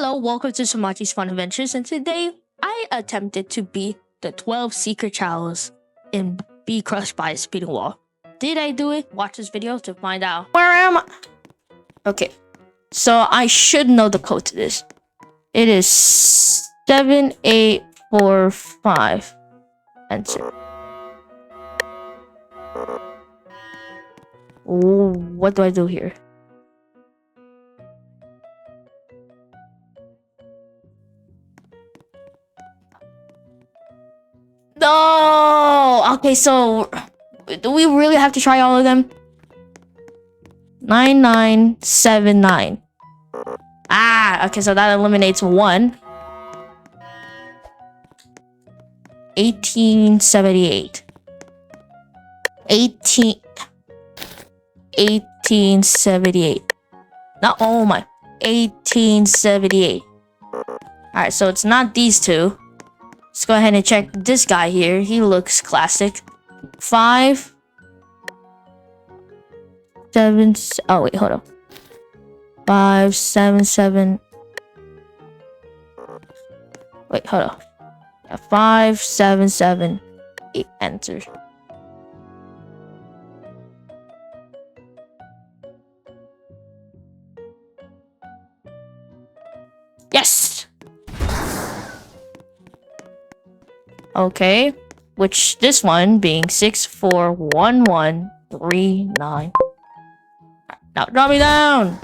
Hello, welcome to Samachi's Fun Adventures, and today I attempted to beat the 12 secret challenges in Be Crushed by a Speeding Wall. Did I do it? Watch this video to find out. Where am I? Okay, so I should know the code to this. It is 7845. Enter. Ooh, what do I do here? No! Okay, so do we really have to try all of them? 9979. Ah, okay, so that eliminates one. 1878. 1878. No, oh my. 1878. Alright, so it's not these two. Let's go ahead and check this guy here. He looks classic. 5 7 oh wait, hold on. 5 7 7. Wait, hold on. 5 7 7 8. Enter. Yes. Okay, which this one being 641139. Now drop me down.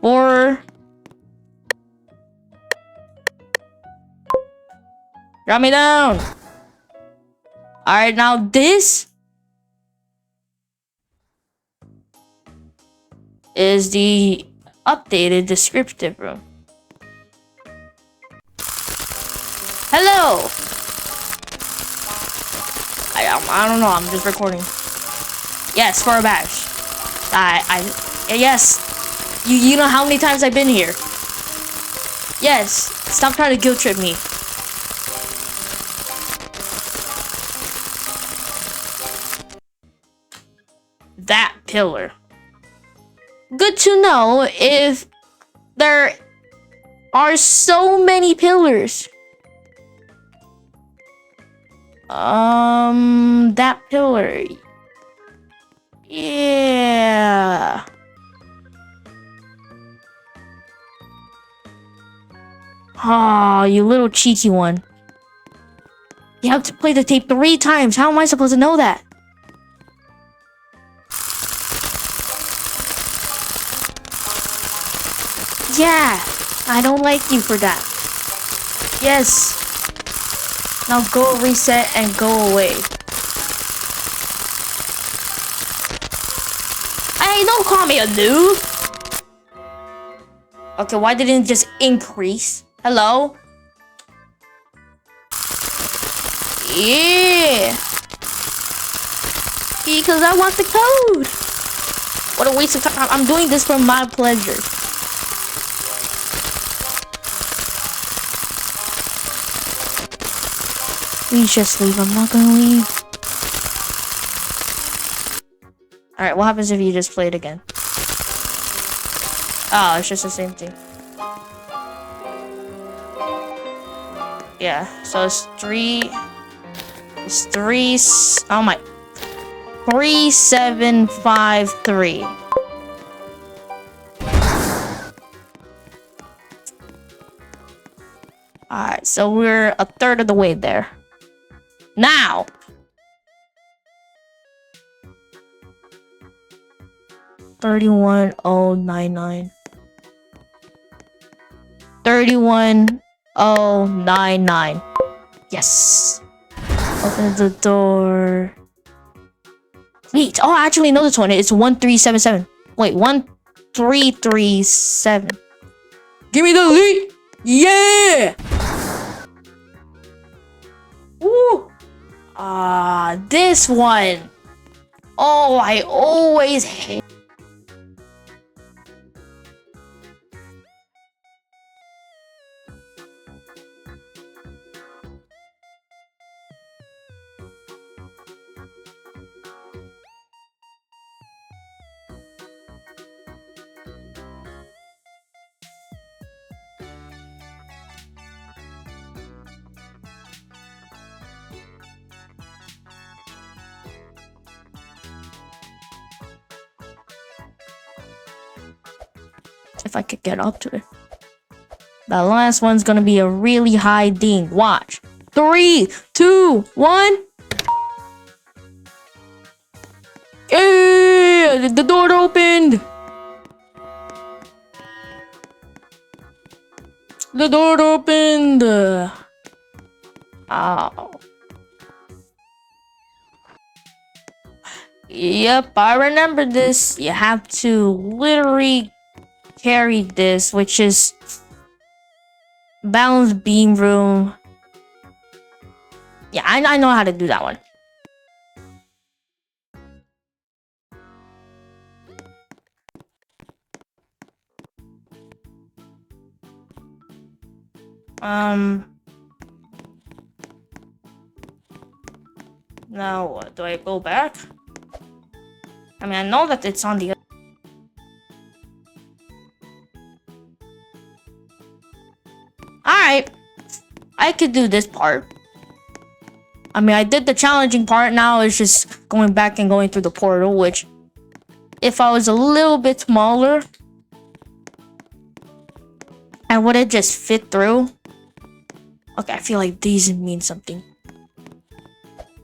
Four. Drop me down. All right, now this is the updated descriptive room. Hello. I don't know. I'm just recording. Yes, for a badge. Yes. You know how many times I've been here. Yes. Stop trying to guilt trip me. That pillar. Good to know if there are so many pillars. That pillar. Yeah. Oh, you little cheeky one. You have to play the tape 3 times. How am I supposed to know that? Yeah, I don't like you for that. Yes. Now go reset and go away. Hey, don't call me a noob. Okay, why didn't it just increase? Hello? Yeah. Because I want the code. What a waste of time. I'm doing this for my pleasure. Please just leave. I'm not gonna leave. Alright, what happens if you just play it again? Oh, it's just the same thing. Yeah, so it's 3. It's 3. Oh my. 3753. Alright, so we're a third of the way there. Now! $31,099. $31,099. Yes. Open the door. Wait. Oh, I actually know this one. It's 1377. Wait, 1337. Give me the lead. Yeah. Woo. This one. Oh, I always hate. if I could get up to it. The last one's gonna be a really high ding. Watch. 3, 2, 1. Hey, the door opened. The door opened. Ow. Yep, I remember this. You have to literally carry this, which is balance beam room. Yeah, I know how to do that one. Now what? Do I go back? I mean, I know that it's on the other. Alright. I could do this part. I mean, I did the challenging part. Now it's just going back and going through the portal, which, if I was a little bit smaller, I would have just fit through. Okay, I feel like these mean something.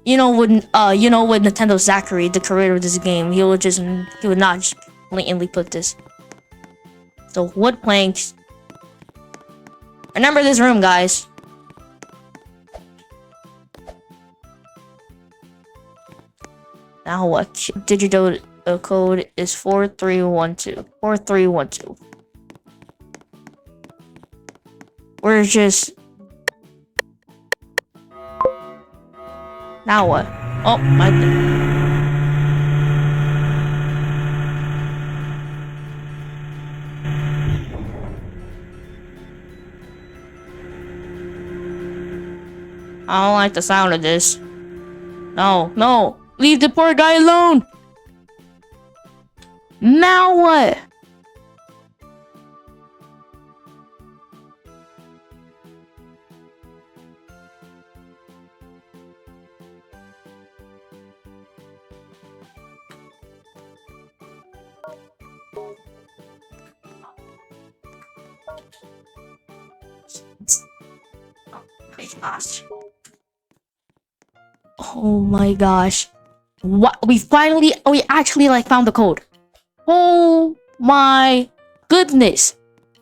You know with Nintendo Zachary, the creator of this game, he would not just blatantly put this. So wood planks. Remember this room, guys. Now what? Digital code is 4312. 4312. We're just. Now what? Oh my God. I don't like the sound of this. No, no. Leave the poor guy alone. Now what? Gosh. Oh my gosh. What? We actually like found the code. Oh my goodness.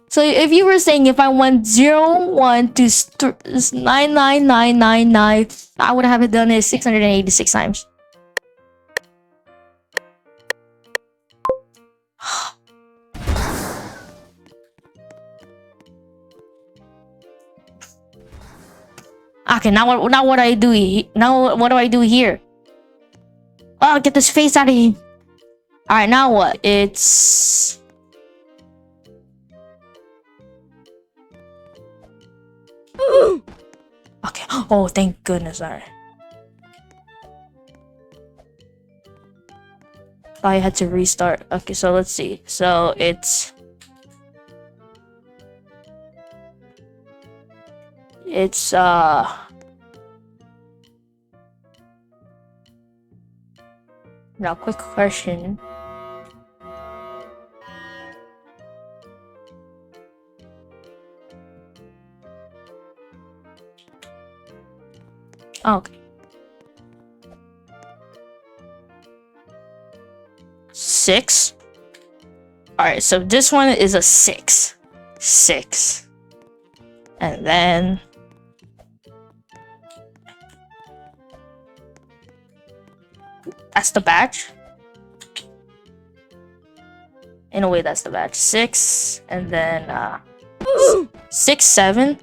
So if you were saying if I went 0, 1 to 99999, I would have done it 686 times. Okay, now what do I do? Now what do I do here? Oh, get this face out of here. All right, now what? It's okay. Oh, thank goodness. All right. I had to restart. Okay, so let's see. So it's now quick question. Okay. 6. All right, so this one is a 6. 6. And then that's the batch. In a way, that's the batch. 6, and then 6, 7.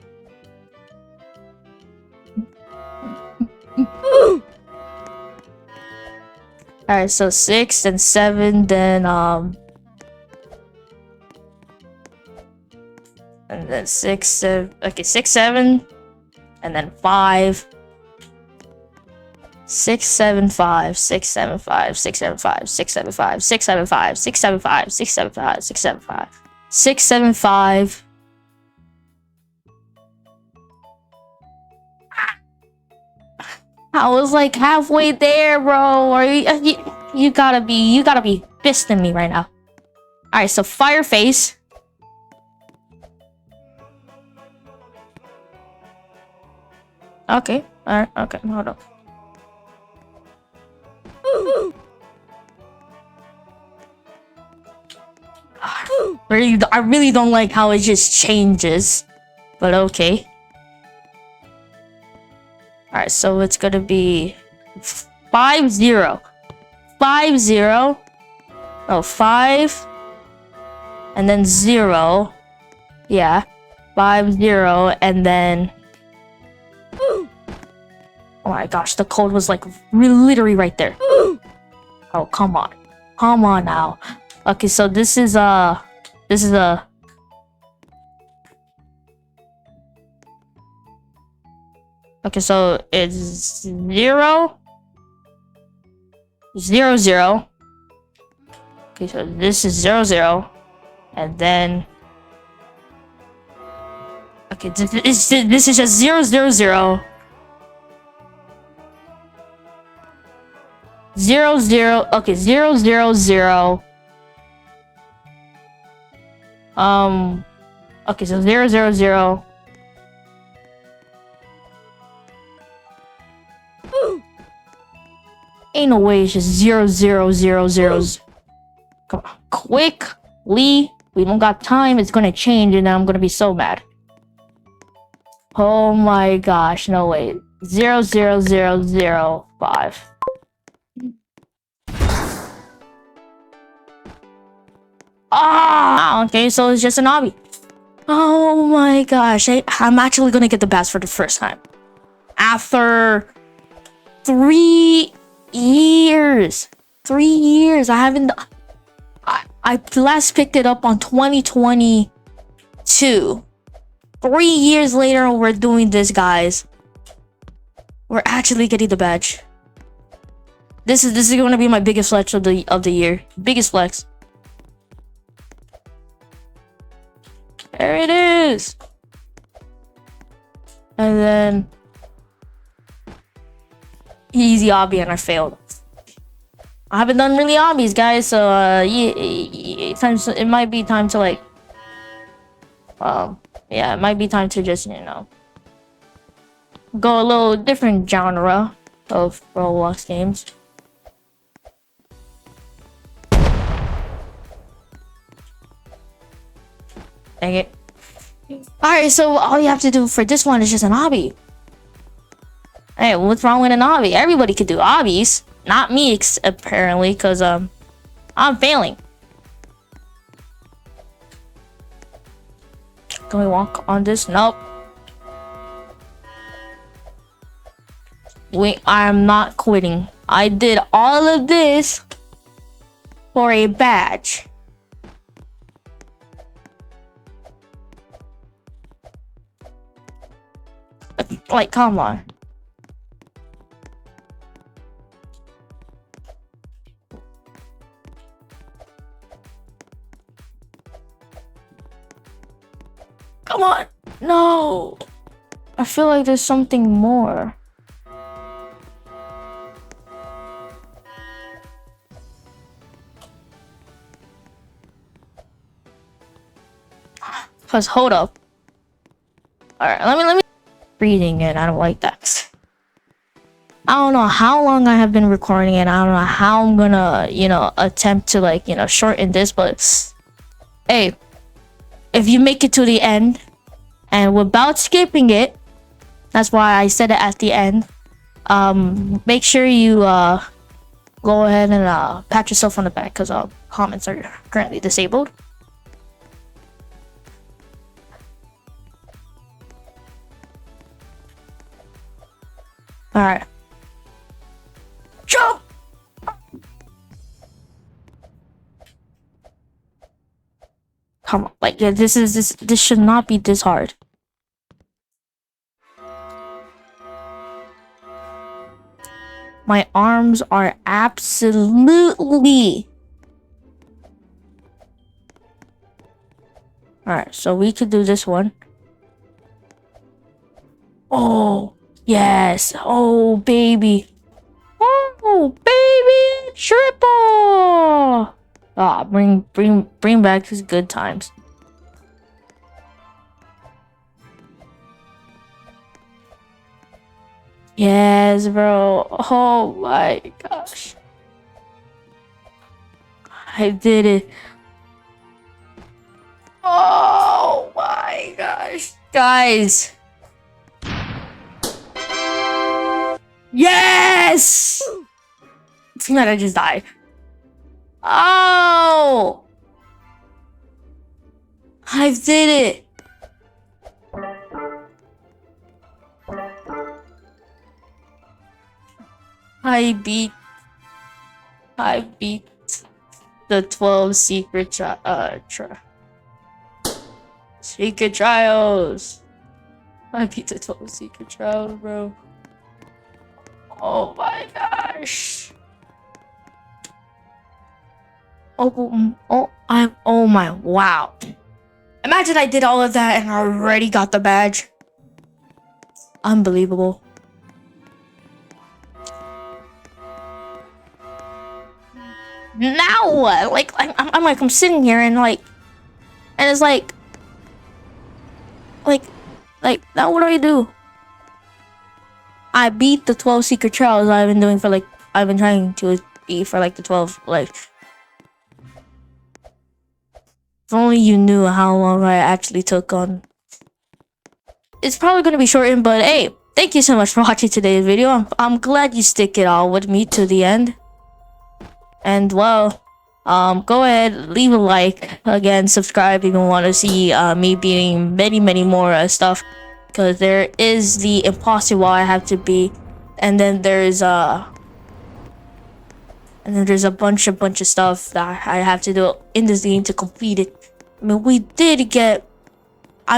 Alright, so 6 and 7, then and then 6, 7. Okay, 6, 7, and then 5. 6, 7, 5, 6, 7, 5, 6, 7, 5, 6, 7, 5, 6, 7, 5, 6, 7, 5, 6, 7, 5, 6, 7, 5, 6, 7, 5. I was like halfway there, bro. Are you gotta be fisting me right now. All right, so Fireface. Okay. Alright, okay, hold up. I really don't like how it just changes. But okay. Alright, so it's gonna be 5-0. 5-0. Oh, 5. And then 0. Yeah. 5-0 and then oh my gosh, the code was like literally right there. Oh, come on. Come on now. Okay, so this is a okay, so it's 0 0 0. Okay, so this is 0 0 and then okay, this is just 0 0 0 0 0. Okay, 0 0 0. Okay, so 0 0 0. Ain't no way it's just 0 0 0 0. Come on, quickly. We don't got time. It's gonna change, and then I'm gonna be so mad. Oh my gosh, no way. 0 0 0 0 5. Ah, okay, so it's just an obby. Oh my gosh, I'm actually gonna get the badge for the first time. After 3 years. 3 years. I haven't... I last picked it up on 2022. 3 years later, we're doing this, guys. We're actually getting the badge. This is gonna be my biggest flex of the year. Biggest flex. There it is. And then easy obby, and I failed. I haven't done really obbies, guys, so yeah, it might be time to like yeah, it might be time to just, you know, go a little different genre of Roblox games. Dang it. Alright, so all you have to do for this one is just an obby. Hey, what's wrong with an obby? Everybody could do obbies. Not me, apparently, because I'm failing. Can we walk on this? Nope. I'm not quitting. I did all of this for a badge. Like, come on. Come on. No. I feel like there's something more. Cause hold up. Alright, let me reading it. I don't like that. I don't know how long I have been recording it. I don't know how I'm gonna, you know, attempt to like, you know, shorten this, but hey, if you make it to the end and without skipping it, that's why I said it at the end, make sure you go ahead and pat yourself on the back, because comments are currently disabled. All right. Jump! Come on, like, yeah, this should not be this hard. My arms are absolutely... Alright, so we could do this one. Oh, yes. Oh, baby. Oh, baby. Triple. Ah, bring back his good times. Yes, bro. Oh my gosh. I did it. Oh my gosh. Guys. Yes! Man, I just died. Oh! I did it. I beat the 12 secret trials. I beat the 12 secret trials, bro. Oh my gosh. Oh my, wow. Imagine I did all of that and I already got the badge. Unbelievable. Now what? Like, I'm sitting here and it's like, now what do I do? I beat the 12 secret trials I've been doing for I've been trying to beat for the 12, if only you knew how long I actually took on. It's probably gonna be shortened, but hey, thank you so much for watching today's video. I'm glad you stick it all with me to the end. And well, go ahead, leave a like, again, subscribe if you want to see me beating many more stuff, because there is the impossible I have to beat, and then there's a bunch of stuff that I have to do in this game to complete it. I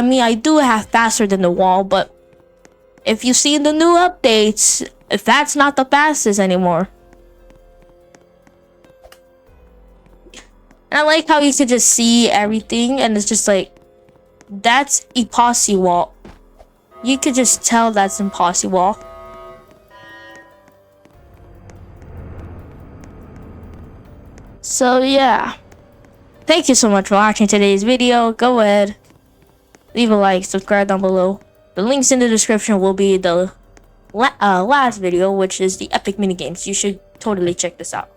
mean, I do have faster than the wall, but if you see the new updates, if that's not the fastest anymore. And I like how you can just see everything, and it's just like, that's impossible. You could just tell that's impossible. So yeah, thank you so much for watching today's video. Go ahead, leave a like, subscribe down below. The links in the description will be the last video, which is the epic minigames. You should totally check this out.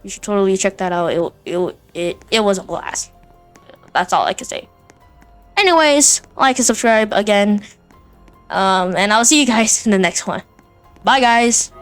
You should totally check that out. It was a blast. That's all I can say. Anyways, like and subscribe again. And I'll see you guys in the next one. Bye, guys.